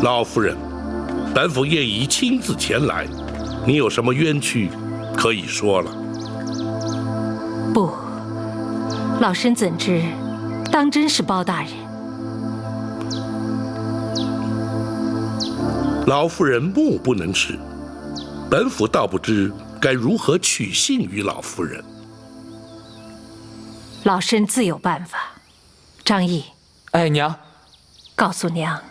老夫人，本府业已亲自前来，你有什么冤屈，可以说了。不，老身怎知，当真是包大人。老夫人目不能视，本府倒不知该如何取信于老夫人。老身自有办法。张毅，哎，娘，告诉娘，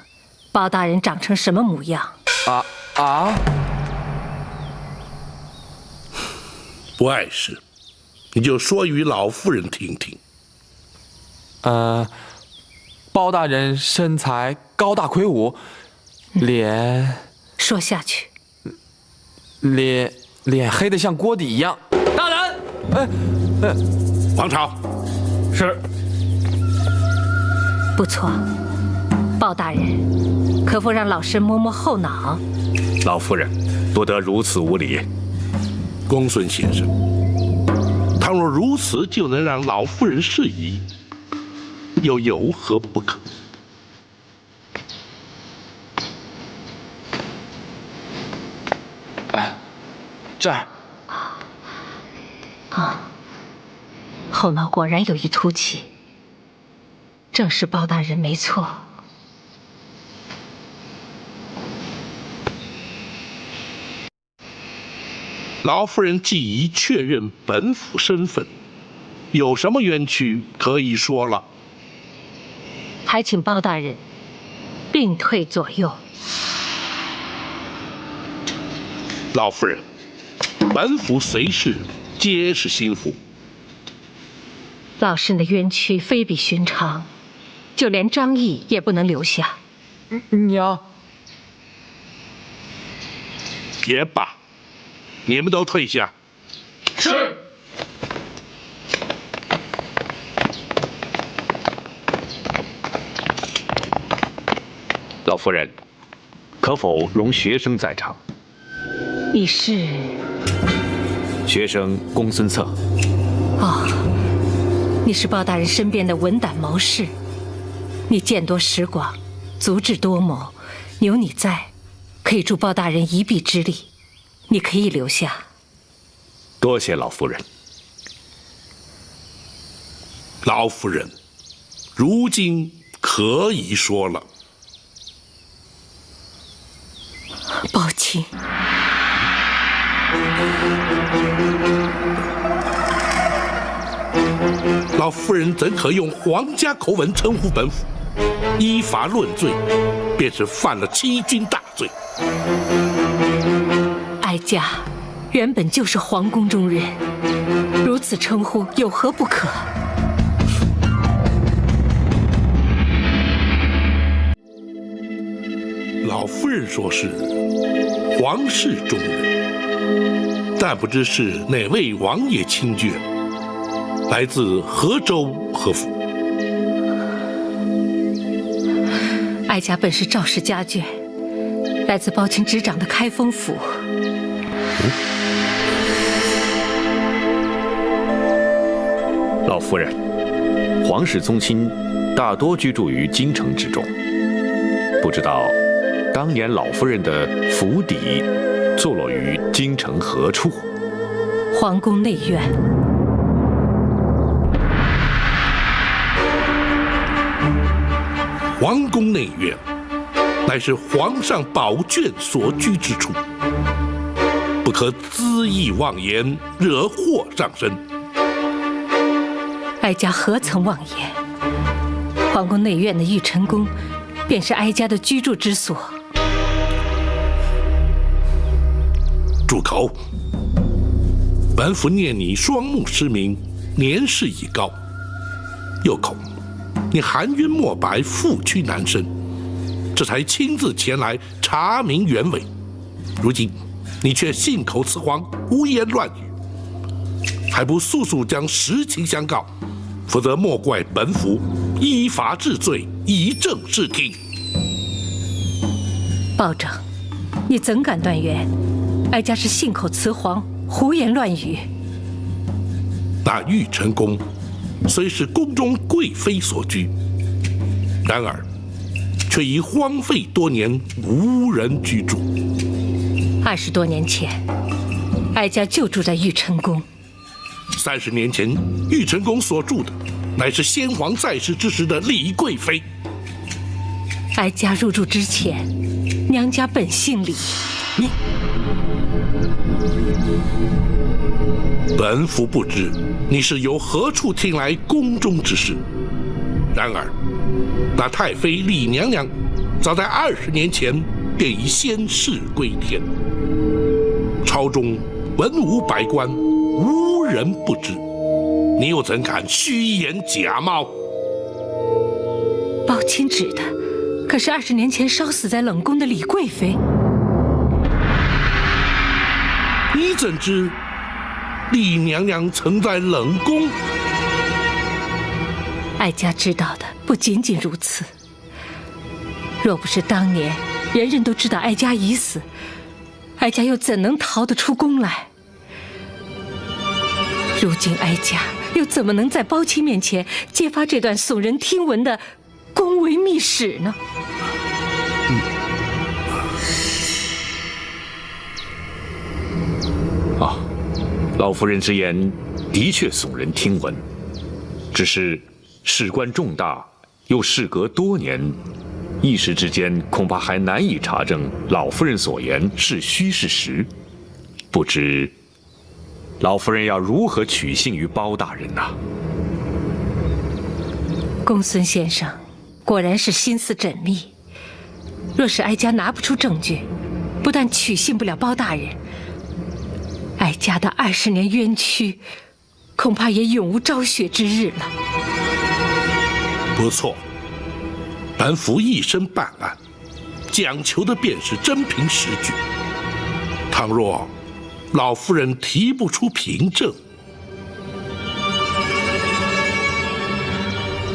包大人长成什么模样？不碍事，你就说与老夫人听听。包大人身材高大魁梧，脸说下去。脸黑得像锅底一样。大人，王朝，是。不错，包大人，可否让老身摸摸后脑？老夫人，不得如此无礼。公孙先生，倘若如此就能让老夫人适宜，又有何不可？这儿。后脑果然有一凸起，正是包大人没错。老夫人既已确认本府身份，有什么冤屈可以说了？还请包大人并退左右。老夫人，本府随侍皆是心腹。老身的冤屈非比寻常，就连张毅也不能留下。娘，也罢，你们都退下。是。老夫人，可否容学生在场？你是？学生公孙策。你是包大人身边的文胆谋士，你见多识广，足智多谋，有你在，可以助包大人一臂之力。你可以留下。多谢老夫人。老夫人，如今可以说了。包青。老夫人怎可用皇家口吻称呼本府？依法论罪，便是犯了欺君大罪。哀家原本就是皇宫中人，如此称呼有何不可？老夫人说是皇室中人，但不知是哪位王爷亲眷，来自何州何府？哀家本是赵氏家眷，来自包青执掌的开封府。老夫人，皇室宗亲大多居住于京城之中，不知道当年老夫人的府邸坐落于京城何处？皇宫内院。皇宫内院，乃是皇上宝眷所居之处，不可恣意妄言，惹祸上身。哀家何曾妄言？皇宫内院的玉晨宫，便是哀家的居住之所。住口！本府念你双目失明，年事已高，又恐你含冤莫白，负屈难伸，这才亲自前来查明原委。如今你却信口雌黄，胡言乱语，还不速速将实情相告，否则莫怪本府依法治罪，以正视听。包拯，你怎敢断言哀家是信口雌黄，胡言乱语？那玉晨宫虽是宫中贵妃所居，然而却已荒废多年，无人居住。20多年前，哀家就住在玉成宫。30年前，玉成宫所住的，乃是先皇在世之时的李贵妃。哀家入住之前，娘家本姓李。本府不知你是由何处听来宫中之事。然而，那太妃李娘娘，早在20年前便已仙逝归天。朝中文武百官，无人不知。你又怎敢虚言假冒？包钦指的可是20年前烧死在冷宫的李贵妃。你怎知李娘娘曾在冷宫？哀家知道的不仅仅如此。若不是当年人人都知道哀家已死，哀家又怎能逃得出宫来？如今哀家又怎么能在包钦面前揭发这段耸人听闻的宫闱秘史呢？老夫人之言的确耸人听闻，只是事关重大，又事隔多年，一时之间恐怕还难以查证老夫人所言是虚是实。不知老夫人要如何取信于包大人呐？公孙先生果然是心思缜密。若是哀家拿不出证据，不但取信不了包大人，哀家的20年冤屈，恐怕也永无昭雪之日了。不错，本府一生办案，讲求的便是真凭实据。倘若老夫人提不出凭证，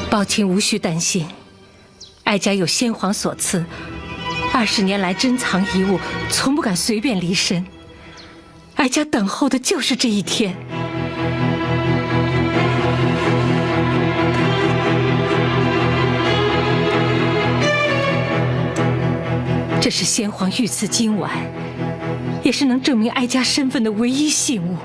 包钦无需担心，哀家有先皇所赐，20年来珍藏遗物，从不敢随便离身。哀家等候的就是这一天。这是先皇御赐金丸，也是能证明哀家身份的唯一信物。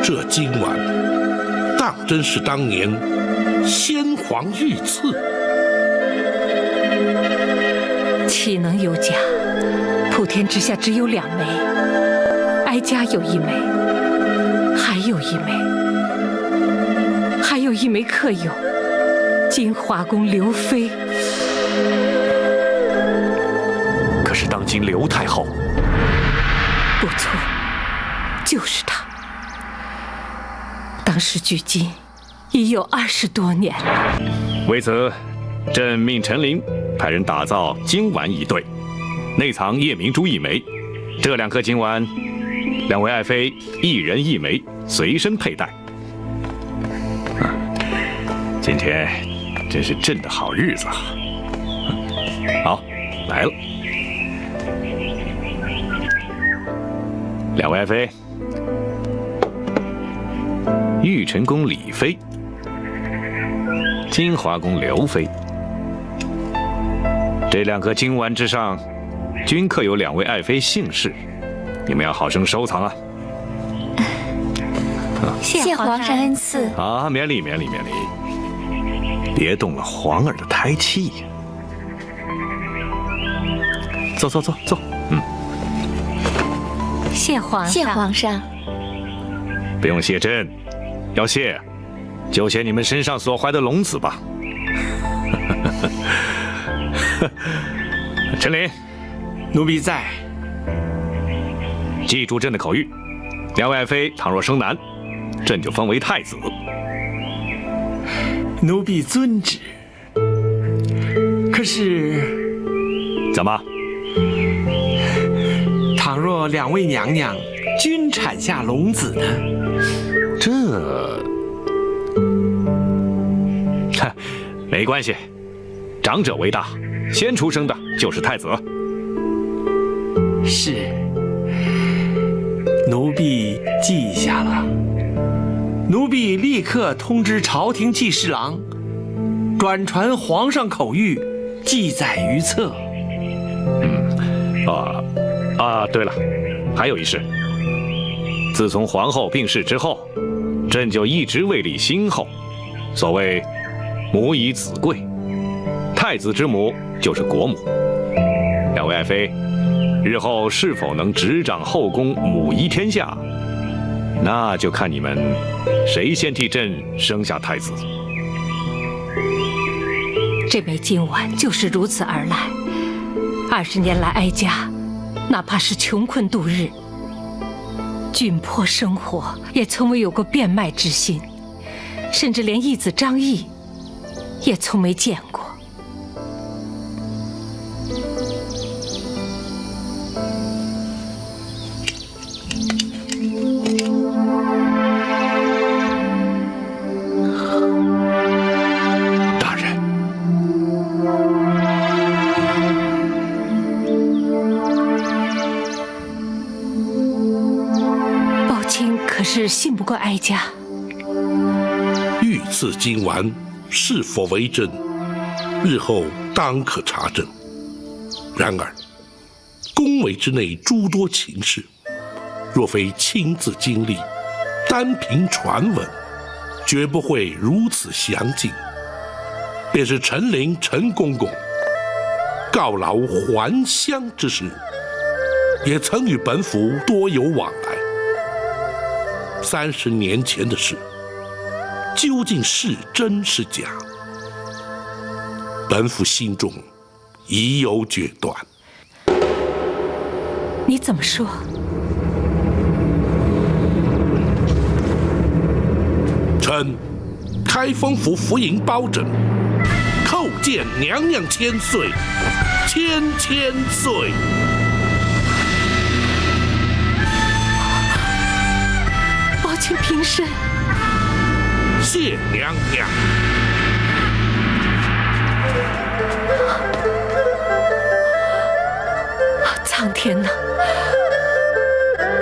这今晚当真是当年先皇御赐，岂能有假？普天之下只有2枚，哀家有1枚，还有1枚，还有1枚刻有金华宫刘妃。可是当今刘太后，不错，就是她。当时距今已有20多年了。为此，朕命陈琳派人打造金丸1对，内藏夜明珠1枚。这2颗金丸，2位爱妃1人1枚，随身佩戴。今天真是朕的好日子啊！好，来了，2位爱妃。玉成宫李妃，金华宫刘妃。这2颗金丸之上，均刻有2位爱妃姓氏，你们要好生收藏啊！谢皇上恩赐。啊，免礼免礼免礼，别动了皇儿的胎气呀！坐坐坐坐，谢皇上。谢皇上。不用谢朕。要谢，就谢你们身上所怀的龙子吧。陈琳，奴婢在。记住朕的口谕，两位爱妃倘若生男，朕就封为太子。奴婢遵旨。可是，怎么？倘若两位娘娘均产下龙子呢？没关系，长者为大，先出生的就是太子。是，奴婢记下了。奴婢立刻通知朝廷记侍郎，转传皇上口谕，记载于册。对了，还有一事，自从皇后病逝之后，朕就一直位立新后，所谓母以子贵，太子之母就是国母。两位爱妃，日后是否能执掌后宫，母仪天下，那就看你们谁先替朕生下太子。这枚金碗就是如此而来。20年来，哀家哪怕是穷困度日，窘迫生活，也从未有过变卖之心，甚至连义子张毅也从没见过。大人，宝清可是信不过哀家。御赐金丸是否为真，日后当可查证。然而，宫闱之内诸多情事，若非亲自经历，单凭传闻，绝不会如此详尽。便是陈琳陈公公告老还乡之时，也曾与本府多有往来。30年前的事，究竟是真是假？本府心中已有决断。你怎么说？臣开封府府尹包拯叩见娘娘千岁，千岁。宝清平身。谢娘娘。苍天呐，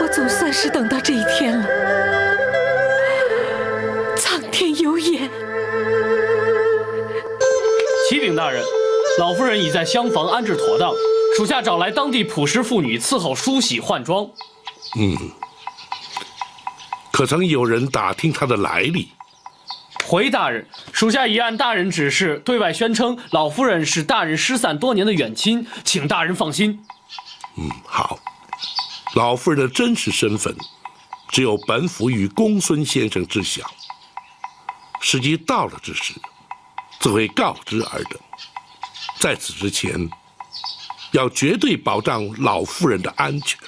我总算是等到这一天了。苍天有眼。启禀大人，老夫人已在厢房安置妥当，属下找来当地朴实妇女伺候梳洗换装。可曾有人打听她的来历？回大人，属下已按大人指示对外宣称老夫人是大人失散多年的远亲，请大人放心。好。老夫人的真实身份，只有本府与公孙先生知晓。时机到了之时，自会告知尔等。在此之前，要绝对保障老夫人的安全。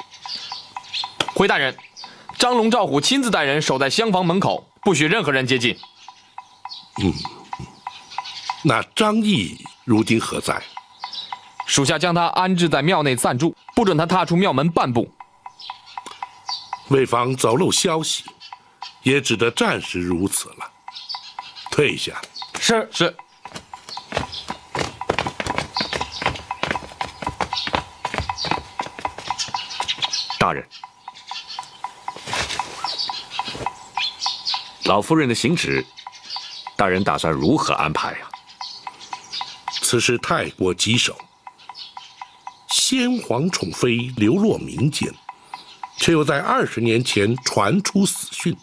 回大人，张龙、赵虎亲自带人守在厢房门口，不许任何人接近。那张毅如今何在？属下将他安置在庙内暂住，不准他踏出庙门半步。为防走漏消息，也只得暂时如此了。退下。是。大人，老夫人的行止，大人打算如何安排呀？此事太过棘手，先皇宠妃流落民间，却又在20年前传出死讯，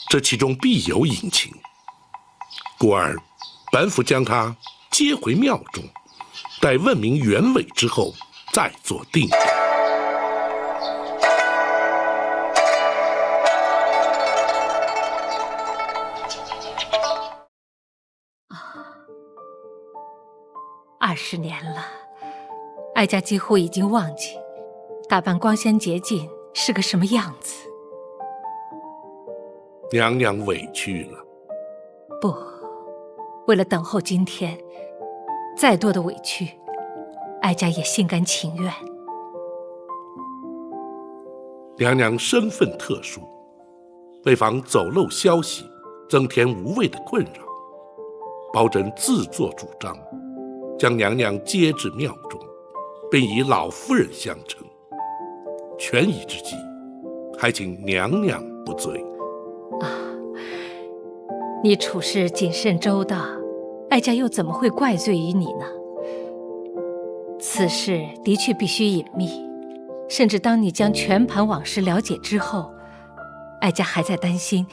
这其中必有隐情。故而，本府将她接回庙中，待问明原委之后，再做定夺。20年了，哀家几乎已经忘记打扮光鲜洁净是个什么样子。娘娘委屈了。不，为了等候今天，再多的委屈，哀家也心甘情愿。娘娘身份特殊，为防走漏消息，增添无谓的困扰，包拯自作主张，将娘娘接至庙中，并以老夫人相称。权宜之计，还请娘娘不罪。你处事谨慎周到，哀家又怎么会怪罪于你呢？此事的确必须隐秘，甚至当你将全盘往事了解之后，哀家还在担心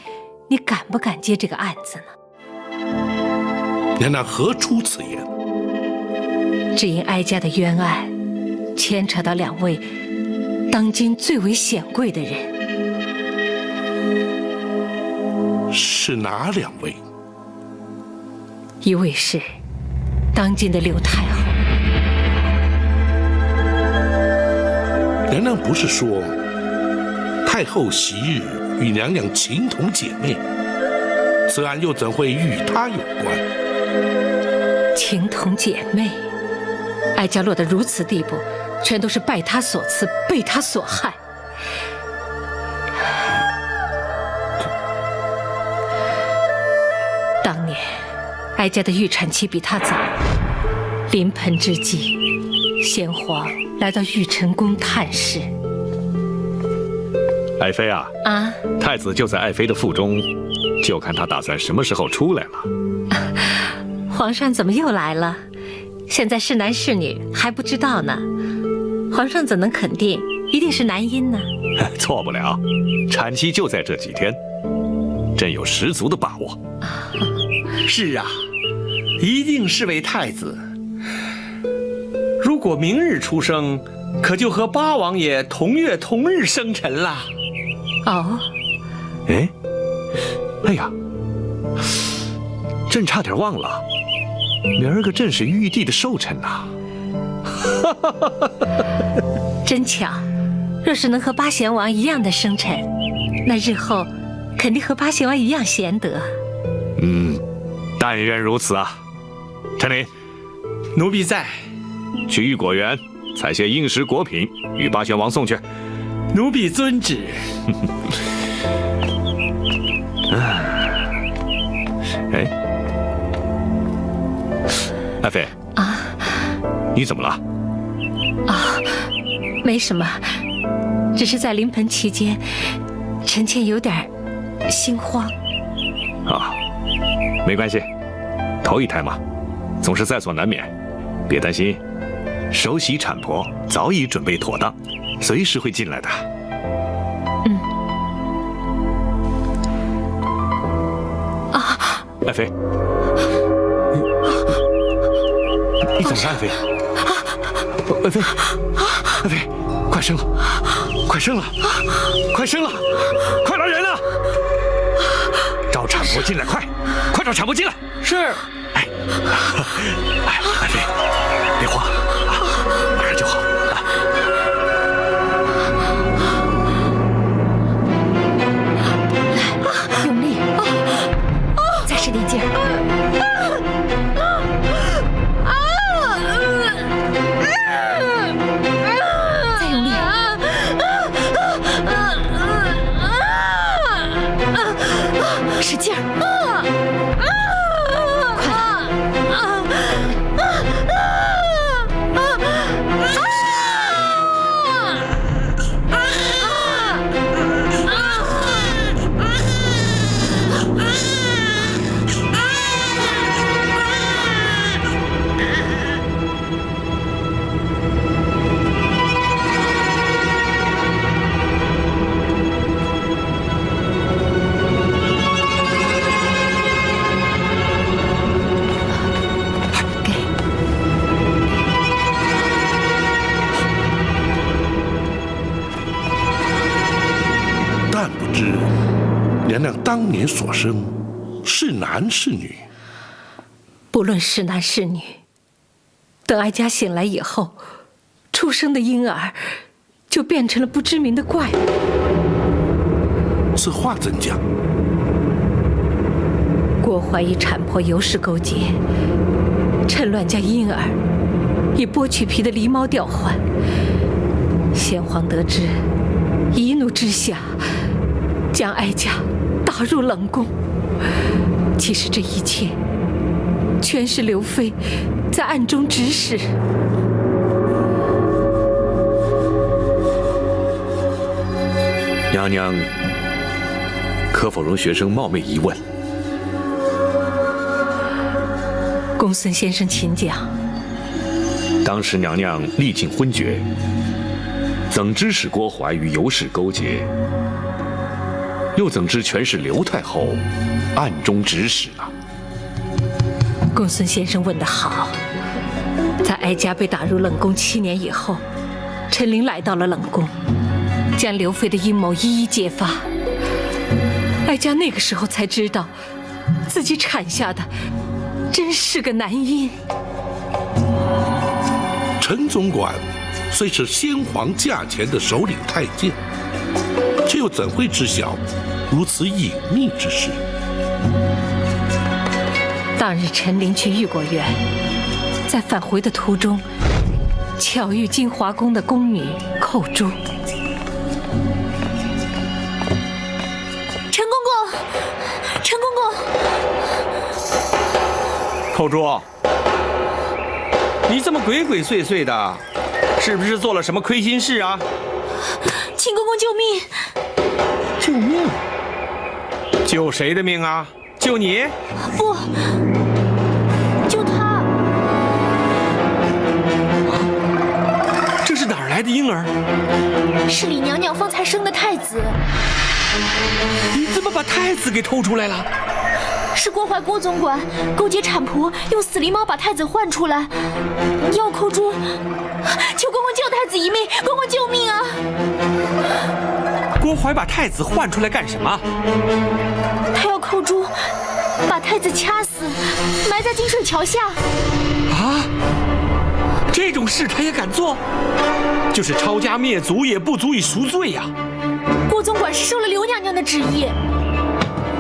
你敢不敢接这个案子呢？娘娘何出此言？只因哀家的冤案牵扯到2位当今最为显贵的人。是哪2位？一位是当今的刘太后。娘娘不是说太后昔日与娘娘情同姐妹，此案又怎会与她有关？情同姐妹，哀家落得如此地步，全都是拜她所赐，被她所害。当年哀家的预产期比她早，临盆之际，先皇来到玉成宫探视。爱妃啊，太子就在爱妃的腹中，就看他打算什么时候出来了。皇上怎么又来了？现在是男是女还不知道呢。皇上怎能肯定一定是男婴呢？错不了，产期就在这几天，朕有十足的把握。是啊，一定是位太子。如果明日出生，可就和八王爷同月同日生辰了。哦，哎呀，朕差点忘了，明儿个正是玉帝的寿辰呐。真巧，若是能和八贤王一样的生辰，那日后肯定和八贤王一样贤德。但愿如此啊。陈琳，奴婢在。去御果园采些应时果品，与八贤王送去。奴婢遵旨。爱妃啊，你怎么了？没什么，只是在临盆期间，臣妾有点心慌。没关系，头一胎嘛，总是在所难免，别担心。首席产婆早已准备妥当，随时会进来的。爱妃，你怎么了，爱妃？爱妃，爱妃，快生了，快生了，快生了，快来人啊！找产婆进来，快找产婆进来！是。爱妃，别慌啊，马上就好。用力，再使点劲儿。再用力。使劲儿。娘娘当年所生，是男是女？不论是男是女，等哀家醒来以后，出生的婴儿就变成了不知名的怪物。此话怎讲？郭槐与产婆尤氏勾结，趁乱将婴儿以剥去皮的狸猫调换。先皇得知，一怒之下将哀家打入冷宫。其实这一切全是刘妃在暗中指使。娘娘，可否容学生冒昧一问？公孙先生请讲。当时娘娘历尽昏厥，怎知使郭槐与尤氏勾结？又怎知全是刘太后暗中指使呢？公孙先生问得好。在哀家被打入冷宫7年以后，陈琳来到了冷宫，将刘妃的阴谋一一揭发。哀家那个时候才知道，自己产下的真是个男婴。陈总管虽是先皇驾前的首领太监，却又怎会知晓如此隐秘之事？当日陈琳去玉果园，在返回的途中，巧遇金华宫的宫女寇珠。陈公公，陈公公，寇珠，你这么鬼鬼祟祟的，是不是做了什么亏心事啊？请公公救命！救命？救谁的命啊？救你？不，救他。这是哪儿来的婴儿？是李娘娘方才生的太子。你怎么把太子给偷出来了？是郭槐郭总管勾结产婆，用死狸猫把太子换出来，要寇珠。求公公救太子一命，公公救命啊！郭槐把太子换出来干什么？他要寇珠把太子掐死，埋在金水桥下。啊！这种事他也敢做？就是抄家灭族也不足以赎罪呀！郭总管是受了刘娘娘的旨意。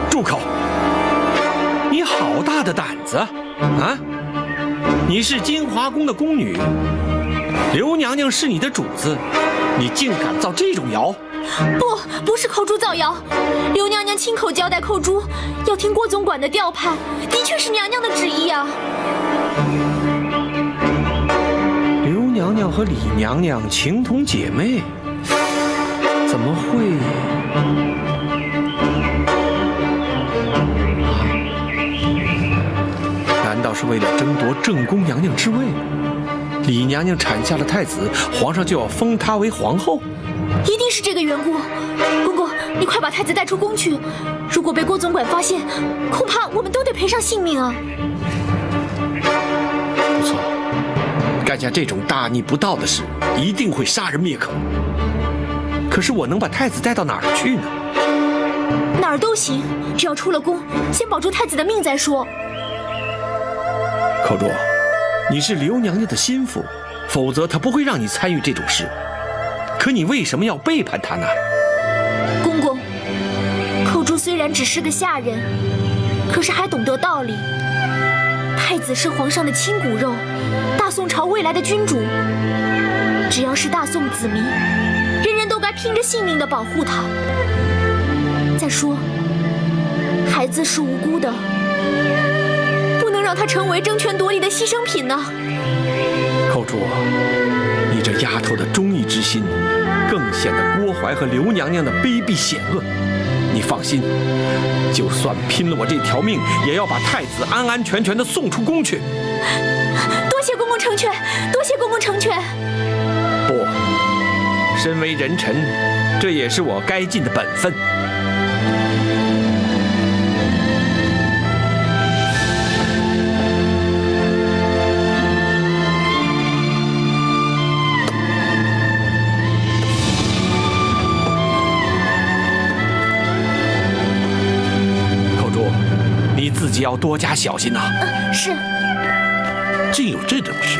住口！你好大的胆子啊！你是金华宫的宫女，刘娘娘是你的主子，你竟敢造这种谣！不是寇珠造谣，刘娘娘亲口交代寇珠要听郭总管的调派，的确是娘娘的旨意啊。刘娘娘和李娘娘情同姐妹，怎么会？难道是为了争夺正宫娘娘之位？李娘娘产下了太子，皇上就要封她为皇后？一定是这个缘故。公公，你快把太子带出宫去，如果被郭总管发现，恐怕我们都得赔上性命啊。不错，干下这种大逆不道的事，一定会杀人灭口。可是我能把太子带到哪儿去呢？哪儿都行，只要出了宫，先保住太子的命再说。寇珠，你是刘娘娘的心腹，否则她不会让你参与这种事。可你为什么要背叛她呢？公公，寇珠虽然只是个下人，可是还懂得道理。太子是皇上的亲骨肉，大宋朝未来的君主，只要是大宋子民，人人都该拼着性命地保护他。再说，孩子是无辜的，不能让他成为争权夺利的牺牲品呢。寇珠，你这丫头的忠义之心，更显得郭槐和刘娘娘的卑鄙险恶。你放心，就算拼了我这条命，也要把太子安安全全地送出宫去。多谢公公成全，多谢公公成全。不，身为人臣，这也是我该尽的本分。你自己要多加小心呐。是。竟有这种事，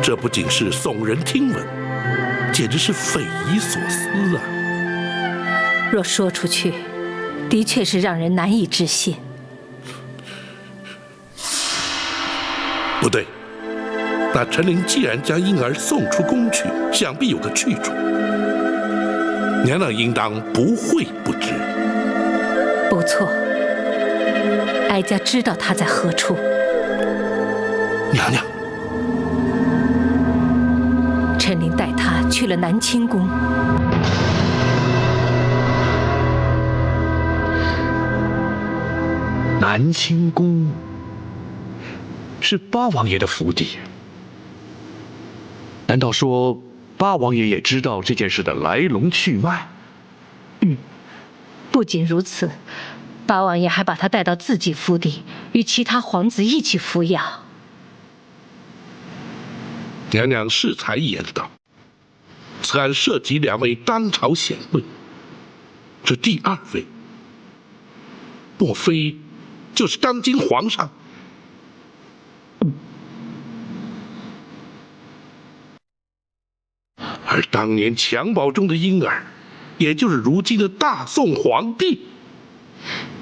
这不仅是耸人听闻，简直是匪夷所思啊！若说出去，的确是让人难以置信。不对，那陈琳既然将婴儿送出宫去，想必有个去处。娘娘应当不会不知。不错，哀家知道他在何处。娘娘，陈琳带他去了南清宫。南清宫是八王爷的府邸，难道说八王爷也知道这件事的来龙去脉？不仅如此，八王爷还把他带到自己府邸，与其他皇子一起抚养。娘娘适才言道，此案涉及2位当朝显贵，这第2位，莫非就是当今皇上？而当年襁褓中的婴儿，也就是如今的大宋皇帝。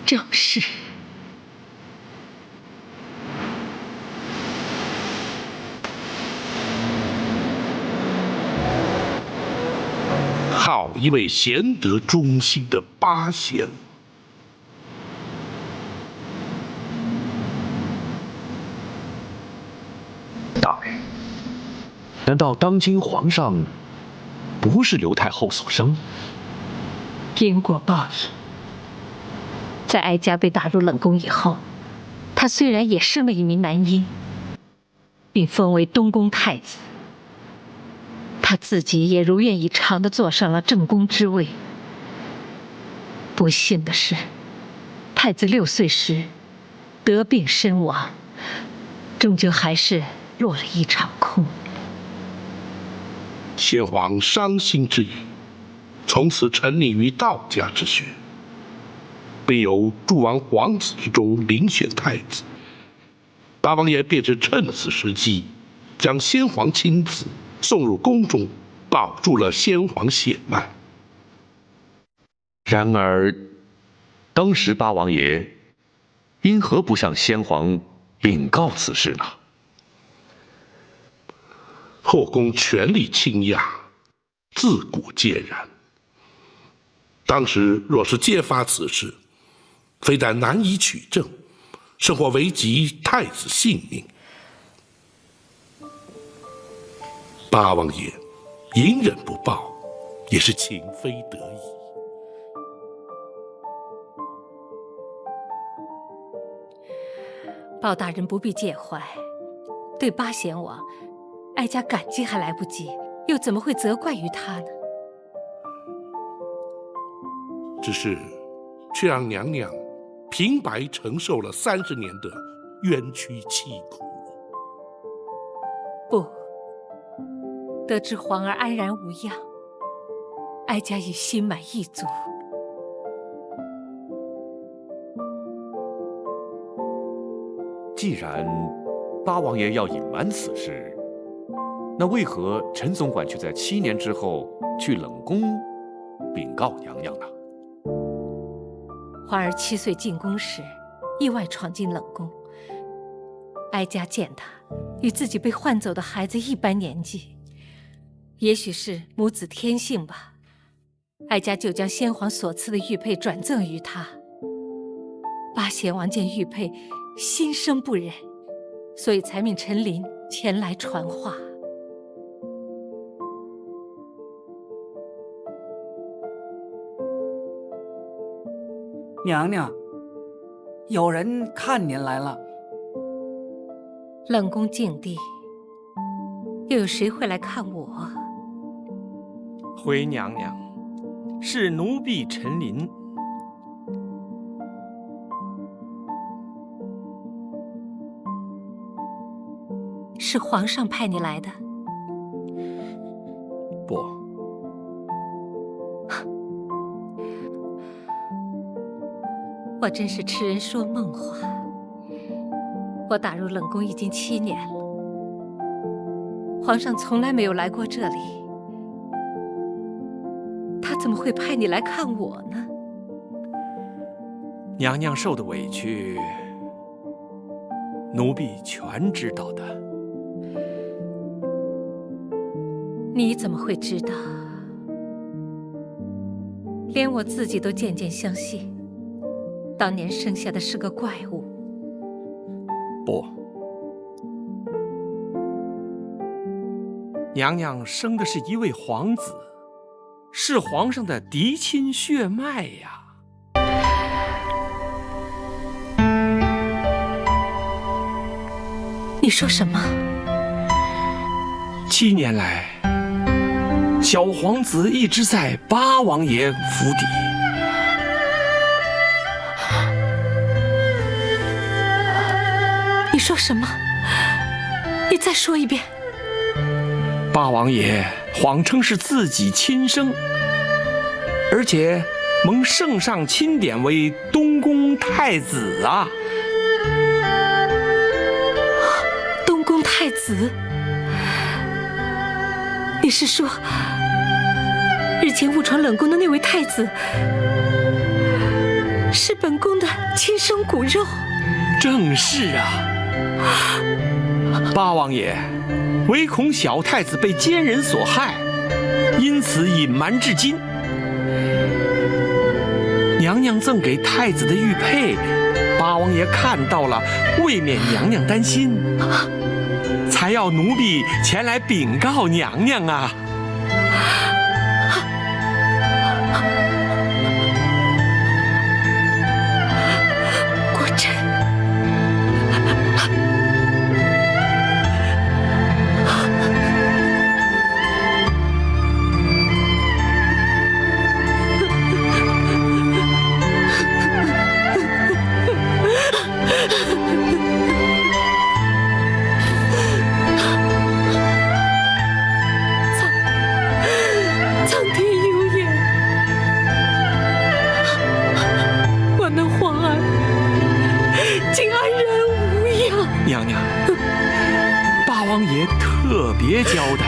正是。好一位贤德忠心的八贤！大人，难道当今皇上不是刘太后所生？因果报应。在哀家被打入冷宫以后，他虽然也生了一名男婴，并封为东宫太子，他自己也如愿以偿地坐上了正宫之位。不幸的是，太子6岁时得病身亡，终究还是落了一场空。先皇伤心之余，从此沉溺于道家之学，并由诸王皇子之中遴选太子。八王爷便是趁此时机，将先皇亲自送入宫中，保住了先皇血脉。然而，当时八王爷因何不向先皇禀告此事呢？后宫权力倾轧，自古皆然。当时若是揭发此事，非但难以取证，甚或危及太子性命。八王爷隐忍不报，也是情非得已。包大人不必介怀，对八贤王，哀家感激还来不及，又怎么会责怪于他呢？只是，却让娘娘平白承受了30年的冤屈凄苦。不，得知皇儿安然无恙，哀家已心满意足。既然八王爷要隐瞒此事，那为何陈总管却在7年之后去冷宫禀告娘娘呢？皇儿7岁进宫时，意外闯进冷宫。哀家见他与自己被换走的孩子一般年纪，也许是母子天性吧。哀家就将先皇所赐的玉佩转赠于他。八贤王见玉佩，心生不忍，所以才命陈琳前来传话。娘娘，有人看您来了。冷宫静地，又有谁会来看我？回娘娘，是奴婢陈琳。是皇上派你来的？不，我真是痴人说梦话。我打入冷宫已经7年了，皇上从来没有来过这里，他怎么会派你来看我呢？娘娘受的委屈，奴婢全知道的。你怎么会知道？连我自己都渐渐相信，当年生下的是个怪物。不，娘娘生的是一位皇子，是皇上的嫡亲血脉呀。你说什么？7年来，小皇子一直在八王爷府邸。你说什么？你再说一遍。八王爷谎称是自己亲生，而且蒙圣上钦点为东宫太子啊。东宫太子？你是说，日前误闯冷宫的那位太子，是本宫的亲生骨肉？正是啊。八王爷唯恐小太子被奸人所害，因此隐瞒至今。娘娘赠给太子的玉佩，八王爷看到了，未免娘娘担心，才要奴婢前来禀告娘娘啊。果真。特别交代，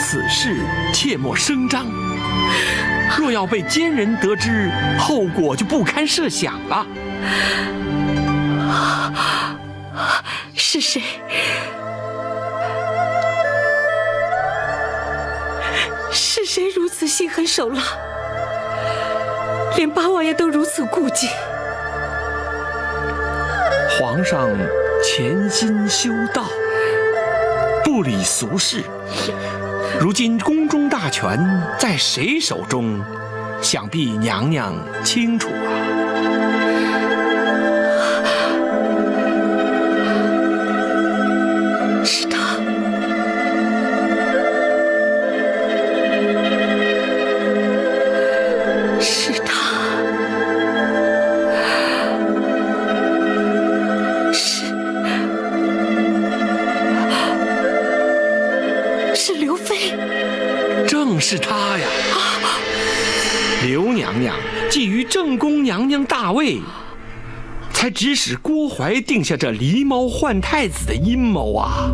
此事切莫声张。若要被奸人得知，后果就不堪设想了。是谁？是谁如此心狠手辣，连八王爷都如此顾忌？皇上潜心修道，不理俗事，如今宫中大权在谁手中，想必娘娘清楚啊。是他，是他，是刘妃，正是他呀！刘娘娘觊觎正宫娘娘大位，才指使郭槐定下这狸猫换太子的阴谋啊！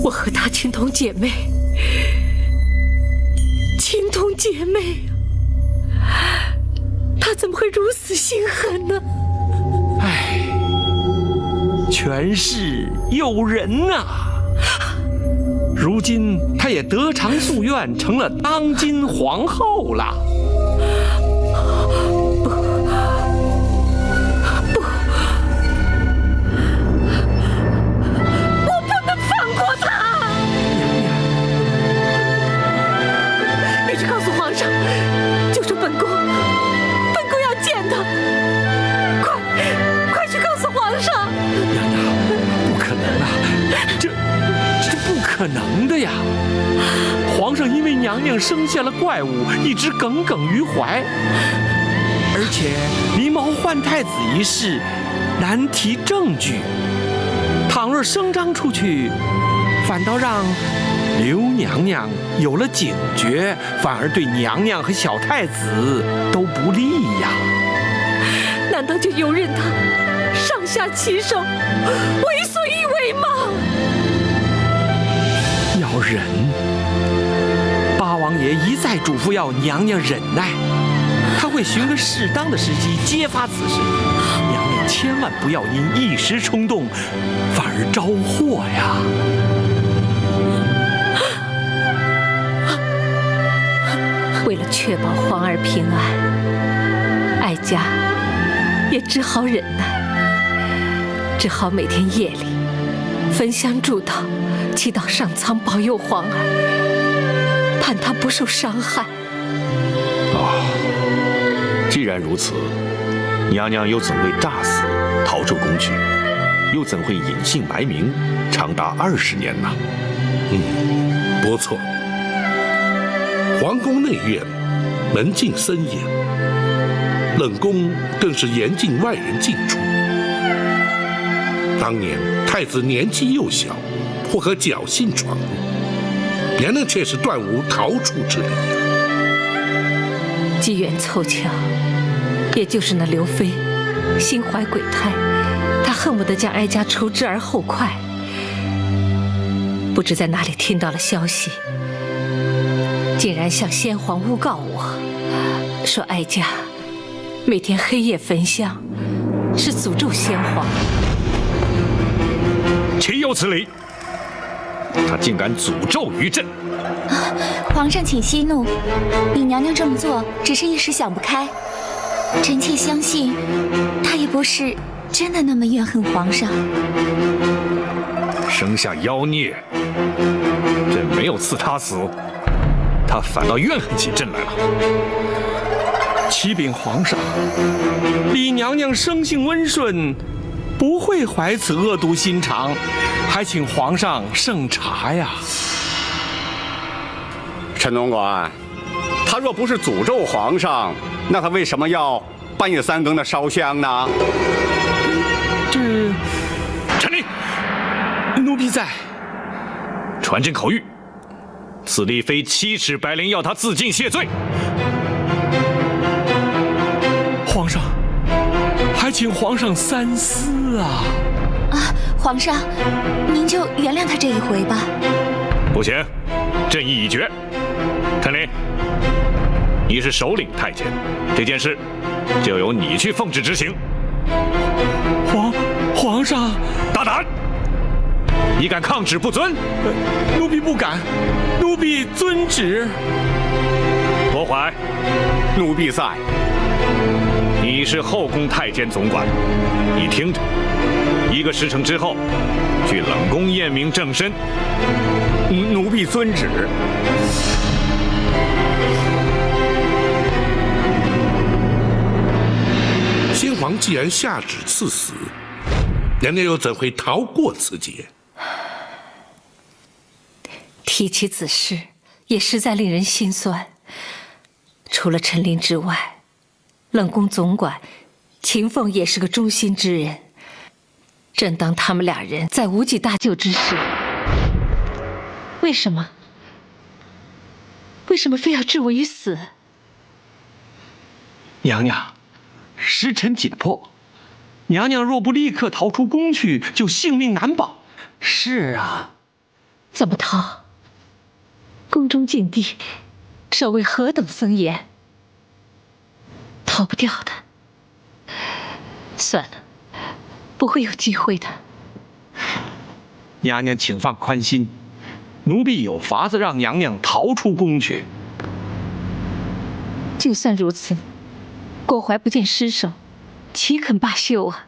我和她情同姐妹，情同姐妹，她怎么会如此心狠呢？唉，权势诱人啊！如今她也得偿夙愿，成了当今皇后了。不可能的呀！皇上因为娘娘生下了怪物，一直耿耿于怀，而且狸猫换太子一事难提证据，倘若声张出去，反倒让刘娘娘有了警觉，反而对娘娘和小太子都不利呀。难道就由任他上下其手，为所欲吗？要忍。八王爷一再嘱咐要娘娘忍耐，他会寻个适当的时机揭发此事。娘娘千万不要因一时冲动，反而招祸呀！为了确保皇儿平安，哀家也只好忍耐，只好每天夜里焚香祝祷，祈祷上苍保佑皇儿，盼他不受伤害。既然如此，娘娘又怎会诈死逃出宫去？又怎会隐姓埋名长达20年呢？不错。皇宫内院门禁森严，冷宫更是严禁外人进出。当年太子年纪幼小，或可侥幸闯入，娘娘却是断无逃出之理。机缘凑巧，也就是那刘妃心怀鬼胎，她恨不得将哀家除之而后快。不知在哪里听到了消息，竟然向先皇诬告我，说哀家每天黑夜焚香，是诅咒先皇。岂有此理！他竟敢诅咒于朕！皇上请息怒，你娘娘这么做只是一时想不开，臣妾相信她也不是真的那么怨恨皇上。生下妖孽，朕没有赐他死，他反倒怨恨起朕来了。启禀皇上，李娘娘生性温顺，不会怀此恶毒心肠，还请皇上圣察呀。陈总管，他若不是诅咒皇上，那他为什么要半夜3更的烧香呢？陈令，奴婢在。传朕口谕，此例非7尺白绫，要他自尽谢罪。皇上，还请皇上三思啊！皇上，您就原谅他这一回吧。不行，朕意已决。陈琳，你是首领太监，这件事就由你去奉旨执行。皇上，大胆！你敢抗旨不遵？奴婢不敢，奴婢遵旨。柏怀，奴婢在。你是后宫太监总管，你听着，1个时辰之后，去冷宫验明正身。奴婢遵旨。先皇既然下旨赐死，娘娘又怎会逃过此劫？提起此事，也实在令人心酸。除了陈琳之外，冷宫总管秦凤也是个忠心之人。正当他们2人在无计搭救之时，为什么非要置我于死？娘娘，时辰紧迫，娘娘若不立刻逃出宫去，就性命难保。是啊，怎么逃？宫中禁地，守卫何等森严，逃不掉的。算了，不会有机会的。娘娘请放宽心，奴婢有法子让娘娘逃出宫去。就算如此，郭槐不见尸首，岂肯罢休啊？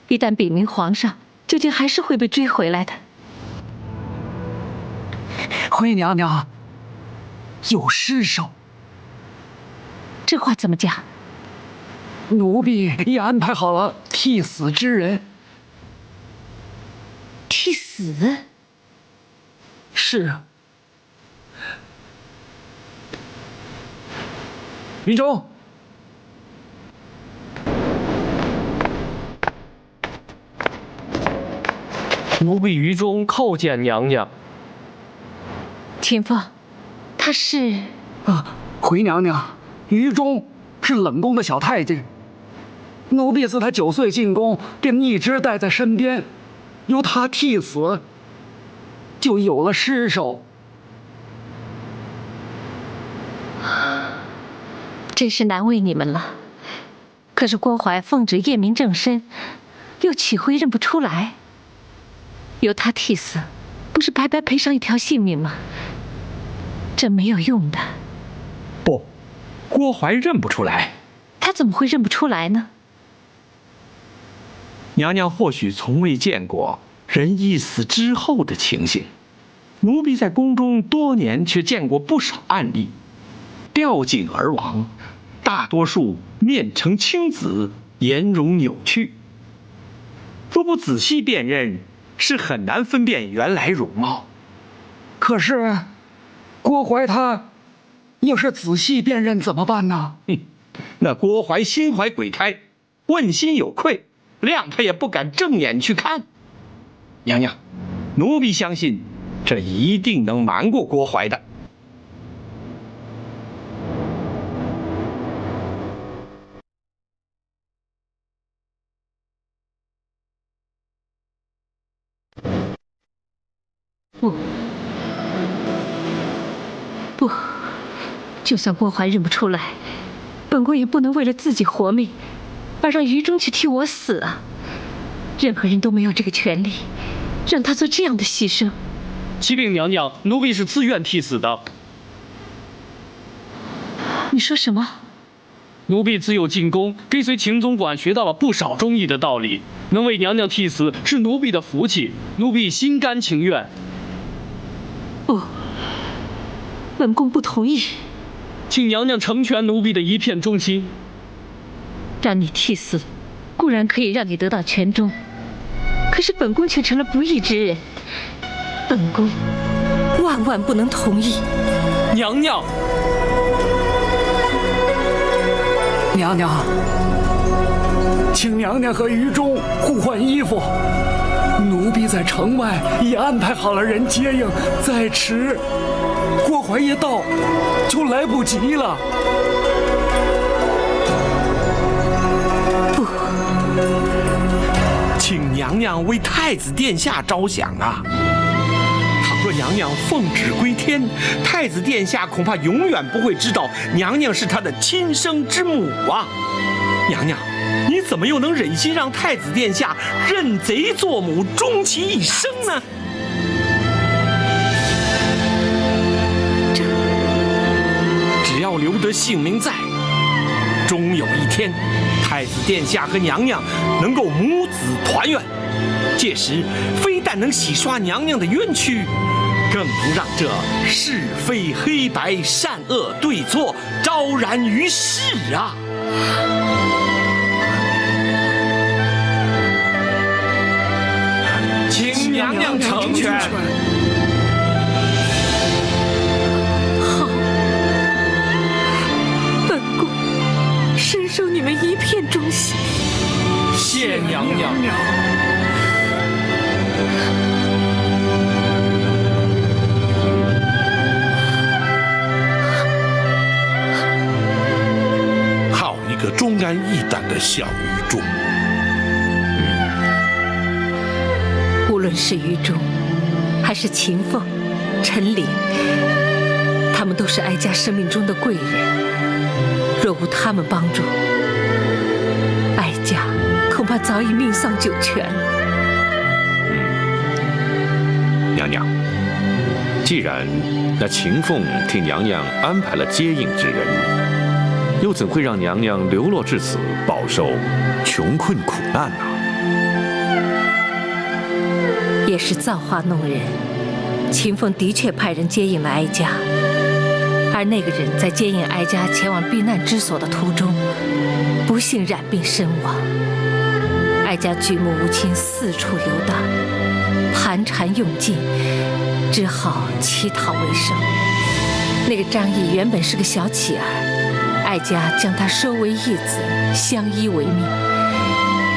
一旦禀明皇上，究竟还是会被追回来的。回娘娘，有尸首。这话怎么讲？奴婢已安排好了替死之人。替死？是啊。云中，奴婢于中叩见娘娘。秦凤，他是？回娘娘，于中是冷宫的小太监。奴婢自他9岁进宫，便一直带在身边。由他替死，就有了尸首。真是难为你们了。可是郭槐奉旨验明正身，又岂会认不出来？由他替死，不是白白赔上一条性命吗？这没有用的。不，郭槐认不出来。他怎么会认不出来呢？娘娘或许从未见过人一死之后的情形，奴婢在宫中多年，却见过不少案例，吊颈而亡，大多数面呈青紫，颜容扭曲。若不仔细辨认，是很难分辨原来容貌。可是，郭槐他要是仔细辨认怎么办呢？那郭槐心怀鬼胎，问心有愧，谅他也不敢正眼去看。娘娘，奴婢相信，这一定能瞒过郭槐的。不，就算郭槐认不出来，本宫也不能为了自己活命，而让于中去替我死啊！任何人都没有这个权利，让他做这样的牺牲。启禀娘娘，奴婢是自愿替死的。你说什么？奴婢自幼进宫，跟随秦总管学到了不少忠义的道理，能为娘娘替死是奴婢的福气，奴婢心甘情愿。不，本宫不同意。请娘娘成全奴婢的一片忠心。让你替死，固然可以让你得到全忠，可是本宫却成了不义之人，本宫万万不能同意。娘娘，娘娘，请娘娘和于中互换衣服。奴婢在城外已安排好了人接应，再迟，郭槐一到就来不及了。不，请娘娘为太子殿下着想啊！倘若娘娘奉旨归天，太子殿下恐怕永远不会知道娘娘是他的亲生之母啊！娘娘，你怎么又能忍心让太子殿下认贼作母，终其一生呢？只要留得性命在，终有一天，太子殿下和娘娘能够母子团圆。届时，非但能洗刷娘娘的冤屈，更能让这是非黑白、善恶对错昭然于世啊！请娘娘成全。好，本宫深受你们一片忠心。谢娘娘。好一个忠肝义胆的小于中。无论是于中，还是秦凤、陈琳，他们都是哀家生命中的贵人。若无他们帮助，哀家恐怕早已命丧九泉。娘娘，既然那秦凤替娘娘安排了接应之人，又怎会让娘娘流落至此，饱受穷困苦难呢？也是造化弄人，秦凤的确派人接应了哀家，而那个人在接应哀家前往避难之所的途中，不幸染病身亡。哀家举目无亲，四处游荡，寒蝉用尽，只好乞讨为生。那个张毅原本是个小乞儿，哀家将他收为义子，相依为命。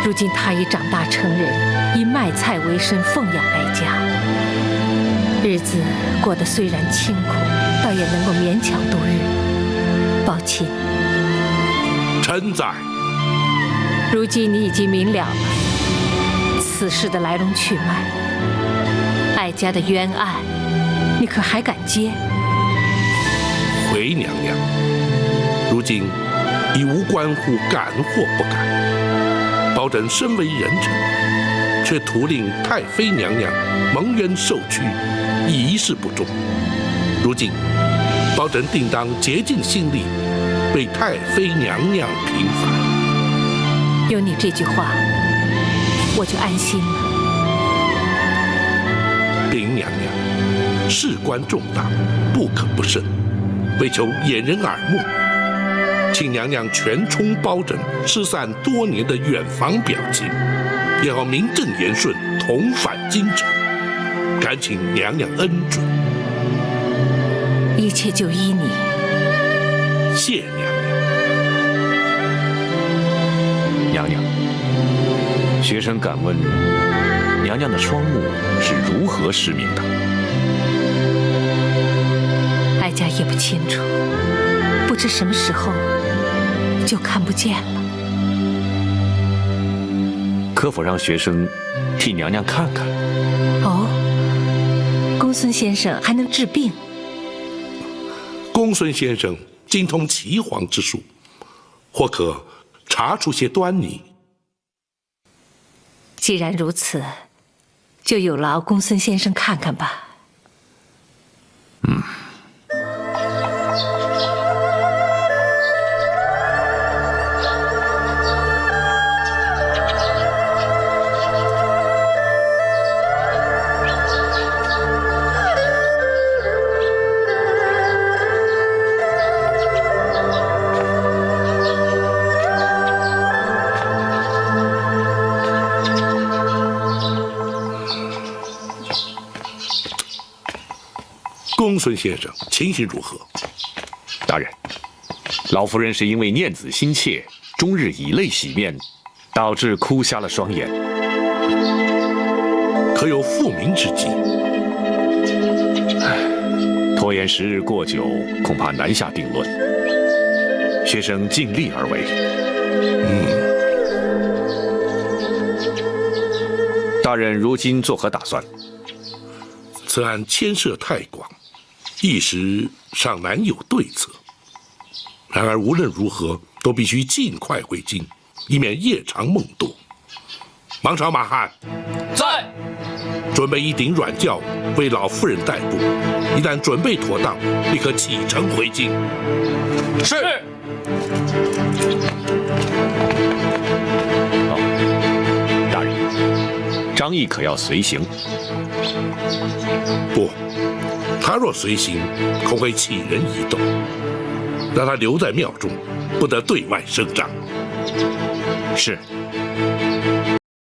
如今他已长大成人，以卖菜为生，奉养哀家。日子过得虽然清苦，倒也能够勉强度日。抱歉，臣在。如今你已经明了了，此此事的来龙去脉，哀家的冤案，你可还敢接？回娘娘，如今已无关乎敢或不敢。包拯身为人臣，却徒令太妃娘娘蒙冤受屈，一事不忠。如今包拯定当竭尽心力，为太妃娘娘平反。有你这句话，我就安心了。禀娘娘，事关重大，不可不慎。为求掩人耳目，请娘娘全充包拯失散多年的远房表亲，也好名正言顺同返京城。恳请娘娘恩准。一切就依你。谢娘娘。娘娘，学生敢问，娘娘的双目是如何失明的？哀家也不清楚，不知什么时候就看不见了。可否让学生替娘娘看看？哦，公孙先生还能治病？公孙先生精通岐黄之术，或可查出些端倪。既然如此，就有劳公孙先生看看吧。公孙先生情形如何？大人，老夫人是因为念子心切，终日以泪洗面，导致哭瞎了双眼。可有复明之计？拖延时日过久，恐怕难下定论。学生尽力而为。大人如今作何打算？此案牵涉太广，一时尚难有对策。然而无论如何，都必须尽快回京，以免夜长梦多。王朝马汉在，准备一顶软轿为老夫人代步，一旦准备妥当，立刻启程回京。是。大人，张毅可要随行？不，他若随行，恐会起人疑窦。让他留在庙中，不得对外声张。是。